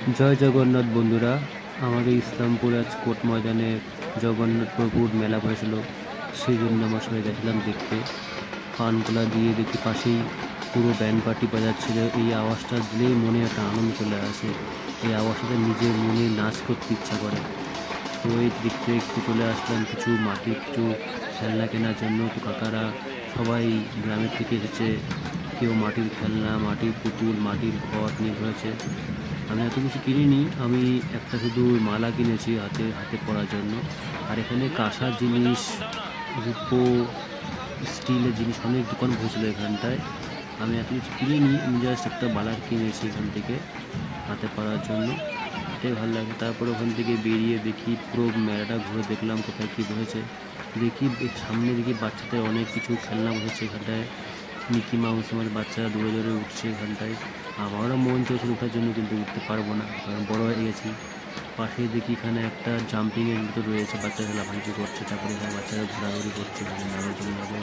জয় জগন্নাথ বন্ধুরা। আমাদের ইসলামপুর আজ কোর্ট ময়দানে জগন্নাথ প্রভুর মেলা বসেছিল, সেই জন্য আমার সবাই গেছিলাম দেখতে। পানকোলা দিয়ে দেখি পাশেই পুরো ব্যান্ড পার্টি বাজাচ্ছিল। এই আওয়াজটা দিলেই মনে একটা আনন্দ চলে আসে। এই আওয়াজটাতে নিজের মনে নাচ করতে ইচ্ছা করে। তো এই দেখতে দেখতে চলে আসলাম কিছু মাটির কিছু খেলনা কেনার জন্য। তো কাকারা সবাই গ্রামের থেকে এসেছে, কেউ মাটির খেলনা, মাটির পুতুল, মাটির ঘর নিয়ে ধরেছে। আমি এত কিছু কিনিনি, আমি একটা শুধু মালা কিনেছি হাতে হাতে পরার জন্য। আর এখানে কাঁসার জিনিস, রূপো, স্টিলের জিনিস অনেক দোকান বসেছিল এখানটায়। আমি এত কিছু কিনিনি, আমি জাস্ট একটা মালা কিনেছি এখান থেকে হাতে পরার জন্য। এটাই ভালো লাগে। তারপর ওখান থেকে বেরিয়ে দেখি পুরো মেলাটা ঘুরে দেখলাম কোথায় কী বসেছে। দেখি সামনে দেখি বাচ্চাদের অনেক কিছু খেলনা বসেছে এখানটায়। মিকি মাউস আমার বাচ্চারা দৌড়ে দৌড়ে উঠছে এখানটায়। আমারও মন চাইছিল ওঠার জন্য, কিন্তু উঠতে পারবো না কারণ বড় হয়ে গেছি। পাশেই দেখি এখানে একটা জাম্পিংয়ের মতো রয়েছে, বাচ্চারা লাফালাফি করছে। তারপরে এখানে বাচ্চারা ঘোরাঘুরি করছে, এখানে নাগরদোলনা যাবে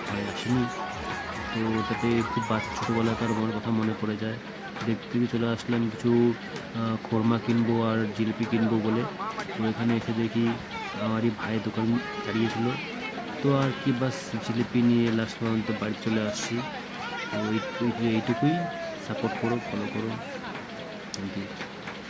ভয় আসেনি। তো ওটাতে খুব ছোটোবেলাকার আমার কথা মনে পড়ে যায়। দেখতে চলে আসলাম কিছু খোরমা কিনবো আর জিলিপি কিনবো বলে। তো এখানে এসে দেখি আমারই ভাইয়ের দোকান দাঁড়িয়েছিল। তো আর কি, বাস জিলিপি নিয়ে লাস্ট পর্যন্ত বাড়ি চলে আসছি। তো এইটুকুই। সাপোর্ট করো, ফলো করো। Thank you.